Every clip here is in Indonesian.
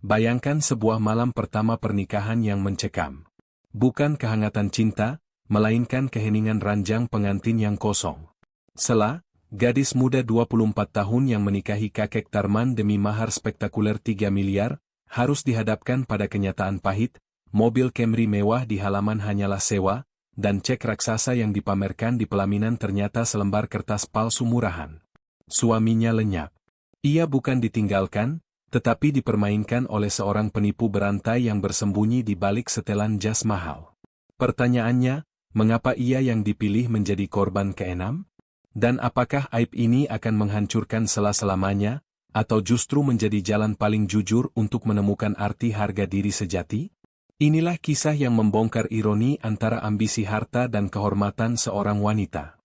Bayangkan sebuah malam pertama pernikahan yang mencekam. Bukan kehangatan cinta, melainkan keheningan ranjang pengantin yang kosong. Sela, gadis muda 24 tahun yang menikahi kakek Tarman demi mahar spektakuler 3 miliar, harus dihadapkan pada kenyataan pahit, mobil Camry mewah di halaman hanyalah sewa, dan cek raksasa yang dipamerkan di pelaminan ternyata selembar kertas palsu murahan. Suaminya lenyap. Ia bukan ditinggalkan, tetapi dipermainkan oleh seorang penipu berantai yang bersembunyi di balik setelan jas mahal. Pertanyaannya, mengapa ia yang dipilih menjadi korban keenam? Dan apakah aib ini akan menghancurkan selamanya, atau justru menjadi jalan paling jujur untuk menemukan arti harga diri sejati? Inilah kisah yang membongkar ironi antara ambisi harta dan kehormatan seorang wanita.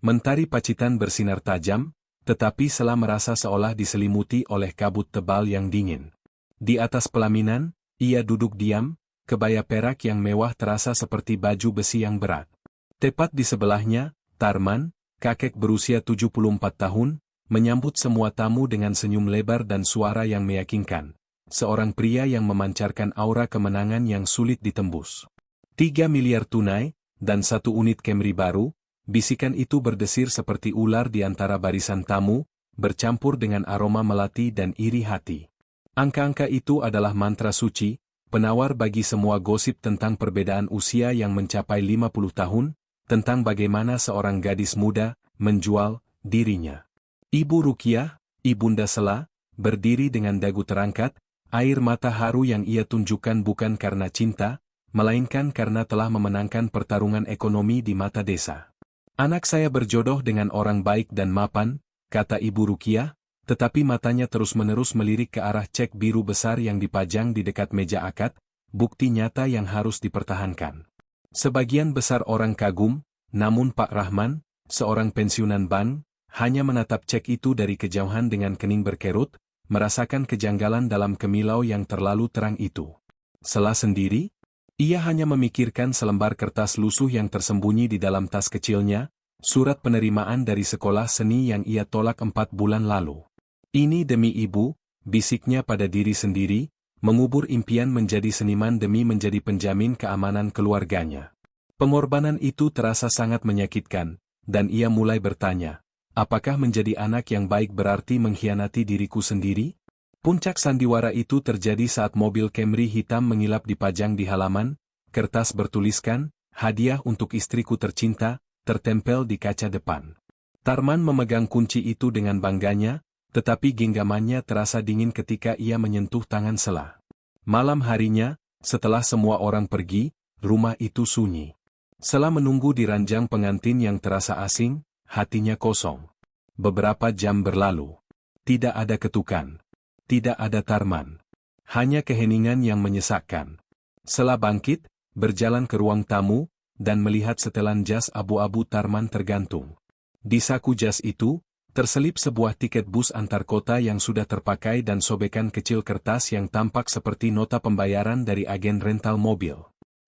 Mentari Pacitan bersinar tajam, tetapi Sela merasa seolah diselimuti oleh kabut tebal yang dingin. Di atas pelaminan, ia duduk diam, kebaya perak yang mewah terasa seperti baju besi yang berat. Tepat di sebelahnya, Tarman, kakek berusia 74 tahun, menyambut semua tamu dengan senyum lebar dan suara yang meyakinkan. Seorang pria yang memancarkan aura kemenangan yang sulit ditembus. 3 miliar tunai, dan 1 unit Camry baru, bisikan itu berdesir seperti ular di antara barisan tamu, bercampur dengan aroma melati dan iri hati. Angka-angka itu adalah mantra suci, penawar bagi semua gosip tentang perbedaan usia yang mencapai 50 tahun, tentang bagaimana seorang gadis muda menjual dirinya. Ibu Rukiah, Ibunda Sela, berdiri dengan dagu terangkat, air mata haru yang ia tunjukkan bukan karena cinta, melainkan karena telah memenangkan pertarungan ekonomi di mata desa. Anak saya berjodoh dengan orang baik dan mapan, kata Ibu Rukiah, tetapi matanya terus-menerus melirik ke arah cek biru besar yang dipajang di dekat meja akad, bukti nyata yang harus dipertahankan. Sebagian besar orang kagum, namun Pak Rahman, seorang pensiunan bank, hanya menatap cek itu dari kejauhan dengan kening berkerut, merasakan kejanggalan dalam kemilau yang terlalu terang itu. Sela sendiri? Ia hanya memikirkan selembar kertas lusuh yang tersembunyi di dalam tas kecilnya, surat penerimaan dari sekolah seni yang ia tolak 4 bulan lalu. Ini demi ibu, bisiknya pada diri sendiri, mengubur impian menjadi seniman demi menjadi penjamin keamanan keluarganya. Pengorbanan itu terasa sangat menyakitkan, dan ia mulai bertanya, apakah menjadi anak yang baik berarti mengkhianati diriku sendiri? Puncak sandiwara itu terjadi saat mobil Camry hitam mengilap dipajang di halaman, kertas bertuliskan, hadiah untuk istriku tercinta, tertempel di kaca depan. Tarman memegang kunci itu dengan bangganya, tetapi genggamannya terasa dingin ketika ia menyentuh tangan Sela. Malam harinya, setelah semua orang pergi, rumah itu sunyi. Sela menunggu di ranjang pengantin yang terasa asing, hatinya kosong. Beberapa jam berlalu. Tidak ada ketukan. Tidak ada Tarman. Hanya keheningan yang menyesakkan. Sela bangkit, berjalan ke ruang tamu, dan melihat setelan jas abu-abu Tarman tergantung. Di saku jas itu, terselip sebuah tiket bus antar kota yang sudah terpakai dan sobekan kecil kertas yang tampak seperti nota pembayaran dari agen rental mobil.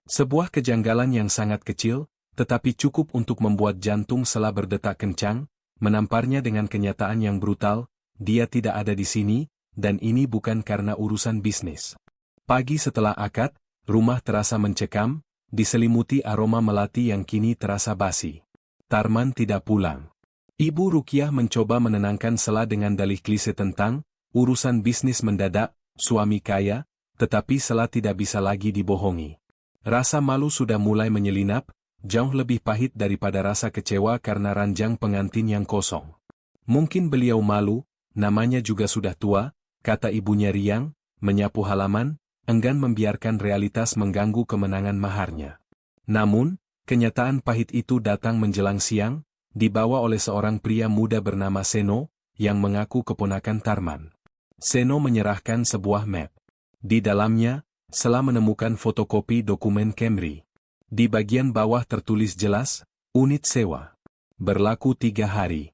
Sebuah kejanggalan yang sangat kecil, tetapi cukup untuk membuat jantung Sela berdetak kencang, menamparnya dengan kenyataan yang brutal, dia tidak ada di sini, dan ini bukan karena urusan bisnis. Pagi setelah akad, rumah terasa mencekam, diselimuti aroma melati yang kini terasa basi. Tarman tidak pulang. Ibu Rukiah mencoba menenangkan Sela dengan dalih klise tentang urusan bisnis mendadak, suami kaya, tetapi Sela tidak bisa lagi dibohongi. Rasa malu sudah mulai menyelinap, jauh lebih pahit daripada rasa kecewa karena ranjang pengantin yang kosong. Mungkin beliau malu, namanya juga sudah tua, kata ibunya riang, menyapu halaman, enggan membiarkan realitas mengganggu kemenangan maharnya. Namun, kenyataan pahit itu datang menjelang siang, dibawa oleh seorang pria muda bernama Seno, yang mengaku keponakan Tarman. Seno menyerahkan sebuah map. Di dalamnya, Sela menemukan fotokopi dokumen Camry. Di bagian bawah tertulis jelas, unit sewa. Berlaku 3 hari.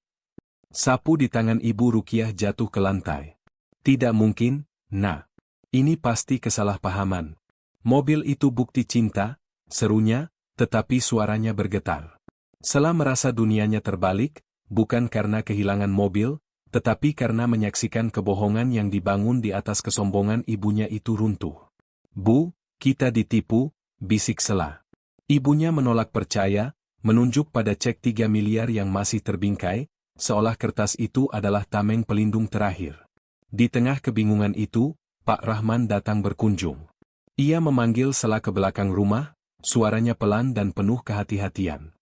Sapu di tangan Ibu Rukiah jatuh ke lantai. Tidak mungkin, Nak. Ini pasti kesalahpahaman. Mobil itu bukti cinta, serunya, tetapi suaranya bergetar. Sela merasa dunianya terbalik, bukan karena kehilangan mobil, tetapi karena menyaksikan kebohongan yang dibangun di atas kesombongan ibunya itu runtuh. "Bu, kita ditipu," bisik Sela. Ibunya menolak percaya, menunjuk pada cek 3 miliar yang masih terbingkai, seolah kertas itu adalah tameng pelindung terakhir. Di tengah kebingungan itu, Pak Rahman datang berkunjung. Ia memanggil Sela ke belakang rumah, suaranya pelan dan penuh kehati-hatian.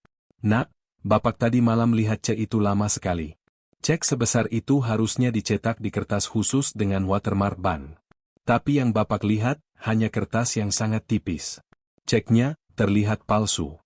"Nak, Bapak tadi malam lihat cek itu lama sekali. Cek sebesar itu harusnya dicetak di kertas khusus dengan watermark bank. Tapi yang Bapak lihat, hanya kertas yang sangat tipis. Ceknya terlihat palsu."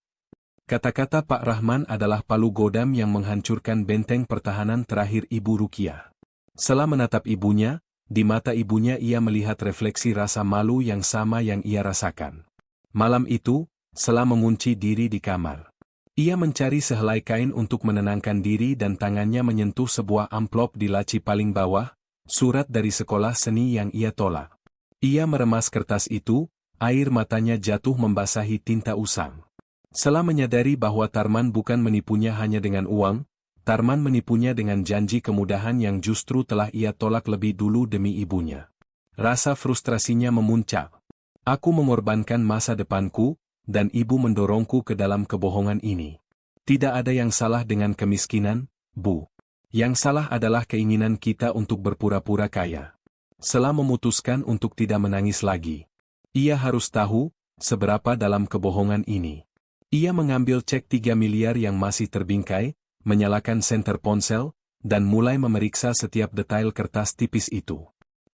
Kata-kata Pak Rahman adalah palu godam yang menghancurkan benteng pertahanan terakhir Ibu Rukiah. Sela menatap ibunya, di mata ibunya ia melihat refleksi rasa malu yang sama yang ia rasakan. Malam itu, Sela mengunci diri di kamar. Ia mencari sehelai kain untuk menenangkan diri dan tangannya menyentuh sebuah amplop di laci paling bawah, surat dari sekolah seni yang ia tolak. Ia meremas kertas itu, air matanya jatuh membasahi tinta usang. Sela menyadari bahwa Tarman bukan menipunya hanya dengan uang, Tarman menipunya dengan janji kemudahan yang justru telah ia tolak lebih dulu demi ibunya. Rasa frustrasinya memuncak. "Aku mengorbankan masa depanku, dan ibu mendorongku ke dalam kebohongan ini. Tidak ada yang salah dengan kemiskinan, Bu. Yang salah adalah keinginan kita untuk berpura-pura kaya." Sela memutuskan untuk tidak menangis lagi. Ia harus tahu seberapa dalam kebohongan ini. Ia mengambil cek 3 miliar yang masih terbingkai, menyalakan senter ponsel, dan mulai memeriksa setiap detail kertas tipis itu.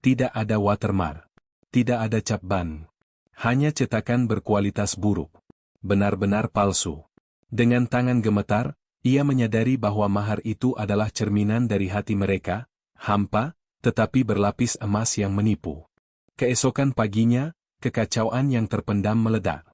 Tidak ada watermark. Tidak ada cap ban. Hanya cetakan berkualitas buruk. Benar-benar palsu. Dengan tangan gemetar, ia menyadari bahwa mahar itu adalah cerminan dari hati mereka, hampa, tetapi berlapis emas yang menipu. Keesokan paginya, kekacauan yang terpendam meledak.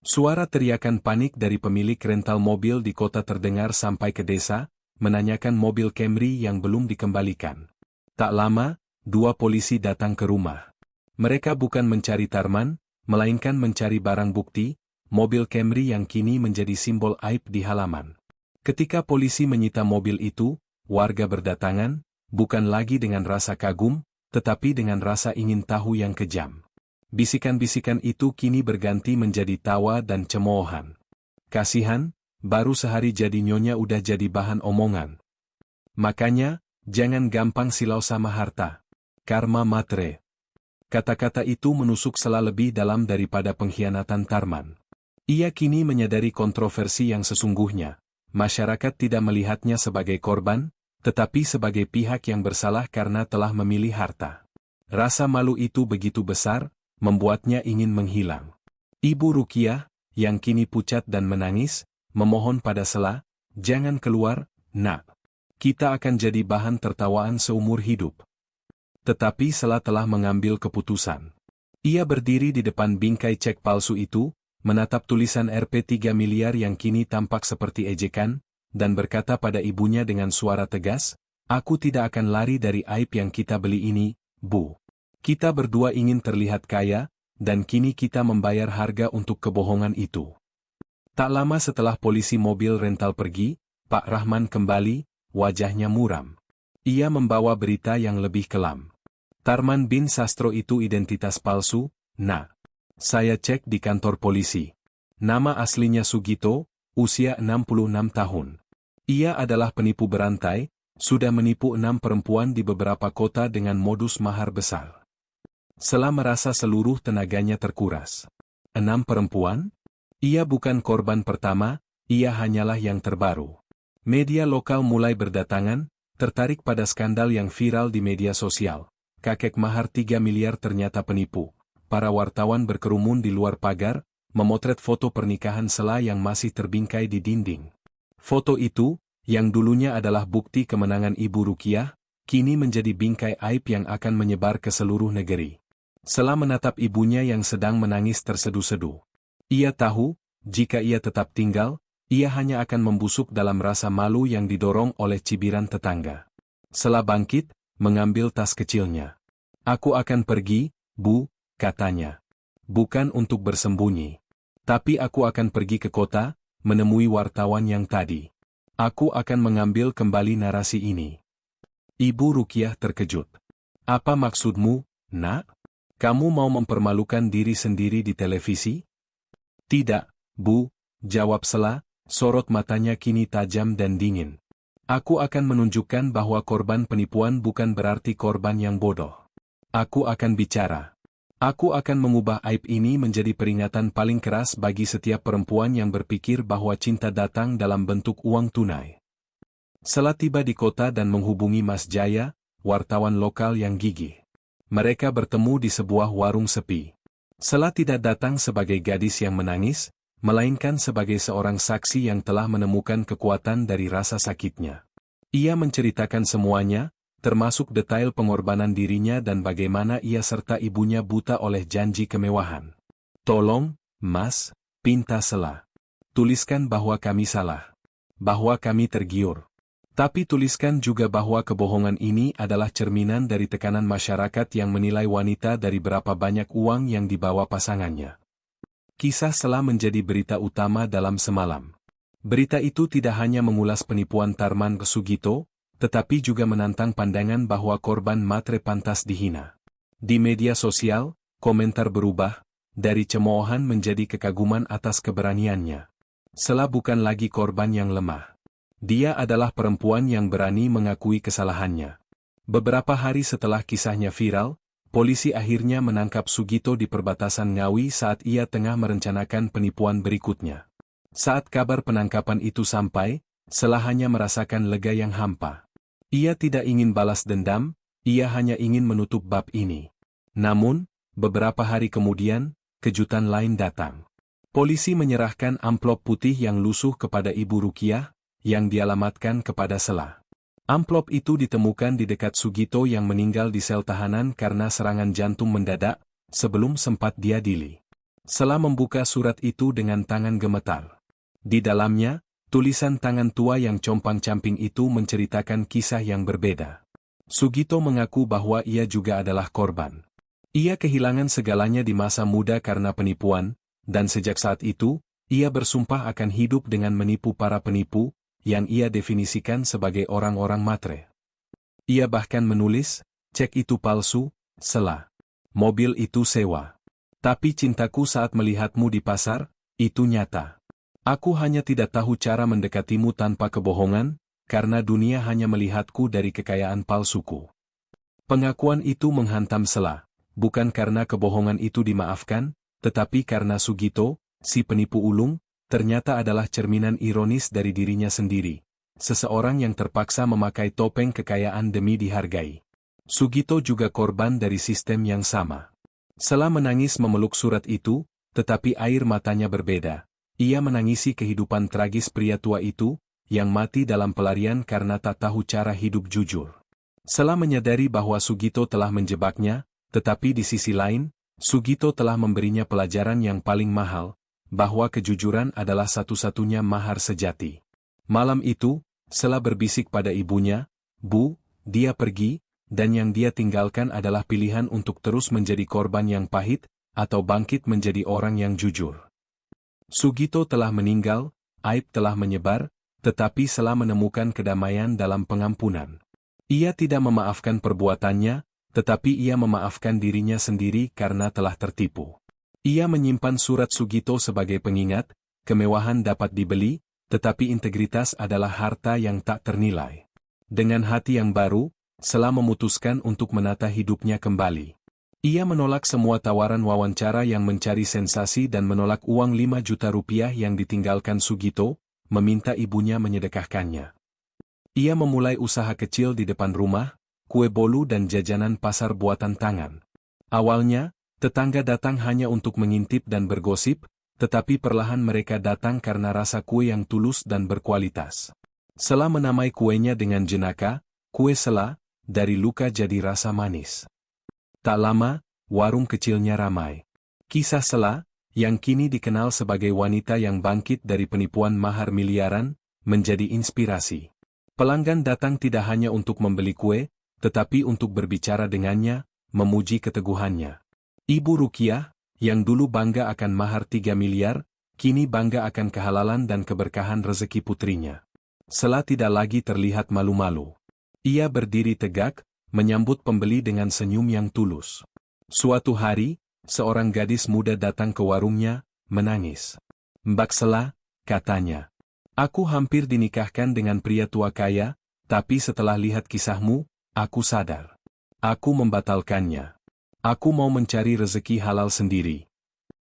Suara teriakan panik dari pemilik rental mobil di kota terdengar sampai ke desa, menanyakan mobil Camry yang belum dikembalikan. Tak lama, 2 polisi datang ke rumah. Mereka bukan mencari Tarman, melainkan mencari barang bukti, mobil Camry yang kini menjadi simbol aib di halaman. Ketika polisi menyita mobil itu, warga berdatangan, bukan lagi dengan rasa kagum, tetapi dengan rasa ingin tahu yang kejam. Bisikan-bisikan itu kini berganti menjadi tawa dan cemoohan. "Kasihan, baru sehari jadi nyonya udah jadi bahan omongan. Makanya, jangan gampang silau sama harta. Karma matre." Kata-kata itu menusuk Sela lebih dalam daripada pengkhianatan Tarman. Ia kini menyadari kontroversi yang sesungguhnya. Masyarakat tidak melihatnya sebagai korban, tetapi sebagai pihak yang bersalah karena telah memilih harta. Rasa malu itu begitu besar, membuatnya ingin menghilang. Ibu Rukiah, yang kini pucat dan menangis, memohon pada Sela, "Jangan keluar, Nak. Kita akan jadi bahan tertawaan seumur hidup." Tetapi Sela telah mengambil keputusan. Ia berdiri di depan bingkai cek palsu itu, menatap tulisan Rp 3 miliar yang kini tampak seperti ejekan, dan berkata pada ibunya dengan suara tegas, "Aku tidak akan lari dari aib yang kita beli ini, Bu. Kita berdua ingin terlihat kaya, dan kini kita membayar harga untuk kebohongan itu." Tak lama setelah polisi mobil rental pergi, Pak Rahman kembali, wajahnya muram. Ia membawa berita yang lebih kelam. "Tarman bin Sastro itu identitas palsu, Nak. Saya cek di kantor polisi. Nama aslinya Sugito, usia 66 tahun. Ia adalah penipu berantai, sudah menipu 6 perempuan di beberapa kota dengan modus mahar besar." Sela merasa seluruh tenaganya terkuras. 6 perempuan? Ia bukan korban pertama, ia hanyalah yang terbaru. Media lokal mulai berdatangan, tertarik pada skandal yang viral di media sosial. Kakek mahar 3 miliar ternyata penipu. Para wartawan berkerumun di luar pagar, memotret foto pernikahan Sela yang masih terbingkai di dinding. Foto itu, yang dulunya adalah bukti kemenangan Ibu Rukiah, kini menjadi bingkai aib yang akan menyebar ke seluruh negeri. Sela menatap ibunya yang sedang menangis terseduh-seduh. Ia tahu, jika ia tetap tinggal, ia hanya akan membusuk dalam rasa malu yang didorong oleh cibiran tetangga. Sela bangkit, mengambil tas kecilnya. "Aku akan pergi, Bu," katanya. "Bukan untuk bersembunyi. Tapi aku akan pergi ke kota, menemui wartawan yang tadi. Aku akan mengambil kembali narasi ini." Ibu Rukiah terkejut. Apa maksudmu, nak? Kamu mau mempermalukan diri sendiri di televisi? Tidak, Bu, jawab Sela, sorot matanya kini tajam dan dingin. Aku akan menunjukkan bahwa korban penipuan bukan berarti korban yang bodoh. Aku akan bicara. Aku akan mengubah aib ini menjadi peringatan paling keras bagi setiap perempuan yang berpikir bahwa cinta datang dalam bentuk uang tunai. Sela tiba di kota dan menghubungi Mas Jaya, wartawan lokal yang gigih. Mereka bertemu di sebuah warung sepi. Sela tidak datang sebagai gadis yang menangis, melainkan sebagai seorang saksi yang telah menemukan kekuatan dari rasa sakitnya. Ia menceritakan semuanya, termasuk detail pengorbanan dirinya dan bagaimana ia serta ibunya buta oleh janji kemewahan. Tolong, Mas, pinta Sela. Tuliskan bahwa kami salah. Bahwa kami tergiur. Tapi tuliskan juga bahwa kebohongan ini adalah cerminan dari tekanan masyarakat yang menilai wanita dari berapa banyak uang yang dibawa pasangannya. Kisah Sela menjadi berita utama dalam semalam. Berita itu tidak hanya mengulas penipuan Tarman Sugito, tetapi juga menantang pandangan bahwa korban matre pantas dihina. Di media sosial, komentar berubah, dari cemoohan menjadi kekaguman atas keberaniannya. Sela bukan lagi korban yang lemah. Dia adalah perempuan yang berani mengakui kesalahannya. Beberapa hari setelah kisahnya viral, polisi akhirnya menangkap Sugito di perbatasan Ngawi saat ia tengah merencanakan penipuan berikutnya. Saat kabar penangkapan itu sampai, Sela hanya merasakan lega yang hampa. Ia tidak ingin balas dendam, ia hanya ingin menutup bab ini. Namun, beberapa hari kemudian, kejutan lain datang. Polisi menyerahkan amplop putih yang lusuh kepada Ibu Rukiah, yang dialamatkan kepada Sela. Amplop itu ditemukan di dekat Sugito yang meninggal di sel tahanan karena serangan jantung mendadak, sebelum sempat diadili. Sela membuka surat itu dengan tangan gemetar. Di dalamnya, tulisan tangan tua yang compang-camping itu menceritakan kisah yang berbeda. Sugito mengaku bahwa ia juga adalah korban. Ia kehilangan segalanya di masa muda karena penipuan, dan sejak saat itu, ia bersumpah akan hidup dengan menipu para penipu, yang ia definisikan sebagai orang-orang matre. Ia bahkan menulis, cek itu palsu, Sela. Mobil itu sewa. Tapi cintaku saat melihatmu di pasar, itu nyata. Aku hanya tidak tahu cara mendekatimu tanpa kebohongan, karena dunia hanya melihatku dari kekayaan palsuku. Pengakuan itu menghantam Sela, bukan karena kebohongan itu dimaafkan, tetapi karena Sugito, si penipu ulung, ternyata adalah cerminan ironis dari dirinya sendiri. Seseorang yang terpaksa memakai topeng kekayaan demi dihargai. Sugito juga korban dari sistem yang sama. Sela menangis memeluk surat itu, tetapi air matanya berbeda. Ia menangisi kehidupan tragis pria tua itu, yang mati dalam pelarian karena tak tahu cara hidup jujur. Sela menyadari bahwa Sugito telah menjebaknya, tetapi di sisi lain, Sugito telah memberinya pelajaran yang paling mahal, bahwa kejujuran adalah satu-satunya mahar sejati. Malam itu, Sela berbisik pada ibunya, "Bu, dia pergi, dan yang dia tinggalkan adalah pilihan untuk terus menjadi korban yang pahit, atau bangkit menjadi orang yang jujur." Sugito telah meninggal, aib telah menyebar, tetapi Sela menemukan kedamaian dalam pengampunan. Ia tidak memaafkan perbuatannya, tetapi ia memaafkan dirinya sendiri karena telah tertipu. Ia menyimpan surat Sugito sebagai pengingat, kemewahan dapat dibeli, tetapi integritas adalah harta yang tak ternilai. Dengan hati yang baru, Sela memutuskan untuk menata hidupnya kembali. Ia menolak semua tawaran wawancara yang mencari sensasi dan menolak uang 5 juta rupiah yang ditinggalkan Sugito, meminta ibunya menyedekahkannya. Ia memulai usaha kecil di depan rumah, kue bolu dan jajanan pasar buatan tangan. Awalnya, tetangga datang hanya untuk mengintip dan bergosip, tetapi perlahan mereka datang karena rasa kue yang tulus dan berkualitas. Sela menamai kuenya dengan jenaka, kue Sela, dari luka jadi rasa manis. Tak lama, warung kecilnya ramai. Kisah Sela, yang kini dikenal sebagai wanita yang bangkit dari penipuan mahar miliaran, menjadi inspirasi. Pelanggan datang tidak hanya untuk membeli kue, tetapi untuk berbicara dengannya, memuji keteguhannya. Ibu Rukiah, yang dulu bangga akan mahar 3 miliar, kini bangga akan kehalalan dan keberkahan rezeki putrinya. Sela tidak lagi terlihat malu-malu. Ia berdiri tegak, menyambut pembeli dengan senyum yang tulus. Suatu hari, seorang gadis muda datang ke warungnya, menangis. "Mbak Sela," katanya. "Aku hampir dinikahkan dengan pria tua kaya, tapi setelah lihat kisahmu, aku sadar. Aku membatalkannya. Aku mau mencari rezeki halal sendiri."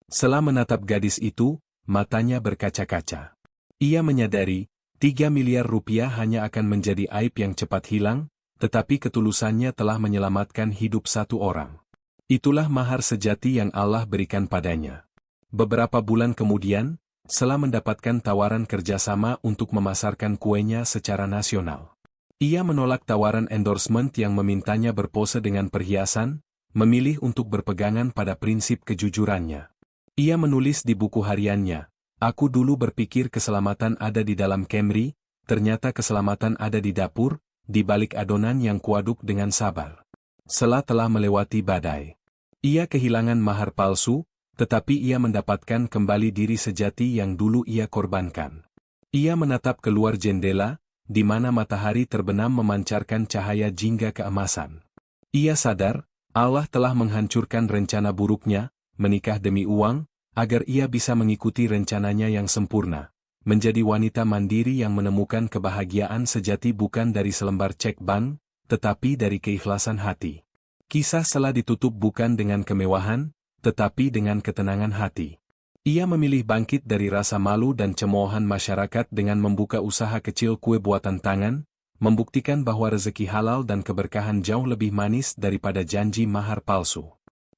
Sela menatap gadis itu, matanya berkaca-kaca. Ia menyadari, 3 miliar rupiah hanya akan menjadi aib yang cepat hilang, tetapi ketulusannya telah menyelamatkan hidup satu orang. Itulah mahar sejati yang Allah berikan padanya. Beberapa bulan kemudian, Sela mendapatkan tawaran kerjasama untuk memasarkan kuenya secara nasional. Ia menolak tawaran endorsement yang memintanya berpose dengan perhiasan, memilih untuk berpegangan pada prinsip kejujurannya. Ia menulis di buku hariannya, "Aku dulu berpikir keselamatan ada di dalam Camry, ternyata keselamatan ada di dapur, di balik adonan yang kuaduk dengan sabar." Sela telah melewati badai. Ia kehilangan mahar palsu, tetapi ia mendapatkan kembali diri sejati yang dulu ia korbankan. Ia menatap keluar jendela, di mana matahari terbenam memancarkan cahaya jingga keemasan. Ia sadar, Allah telah menghancurkan rencana buruknya, menikah demi uang, agar ia bisa mengikuti rencananya yang sempurna, menjadi wanita mandiri yang menemukan kebahagiaan sejati bukan dari selembar cek bank, tetapi dari keikhlasan hati. Kisah Sela ditutup bukan dengan kemewahan, tetapi dengan ketenangan hati. Ia memilih bangkit dari rasa malu dan cemoohan masyarakat dengan membuka usaha kecil kue buatan tangan, membuktikan bahwa rezeki halal dan keberkahan jauh lebih manis daripada janji mahar palsu.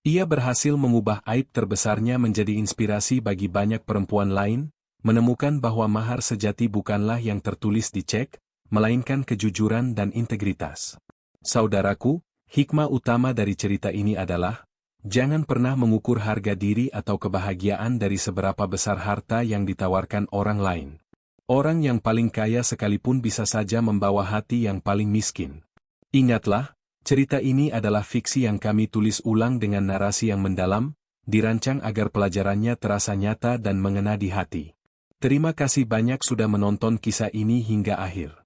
Ia berhasil mengubah aib terbesarnya menjadi inspirasi bagi banyak perempuan lain, menemukan bahwa mahar sejati bukanlah yang tertulis di cek, melainkan kejujuran dan integritas. Saudaraku, hikmah utama dari cerita ini adalah, jangan pernah mengukur harga diri atau kebahagiaan dari seberapa besar harta yang ditawarkan orang lain. Orang yang paling kaya sekalipun bisa saja membawa hati yang paling miskin. Ingatlah, cerita ini adalah fiksi yang kami tulis ulang dengan narasi yang mendalam, dirancang agar pelajarannya terasa nyata dan mengena di hati. Terima kasih banyak sudah menonton kisah ini hingga akhir.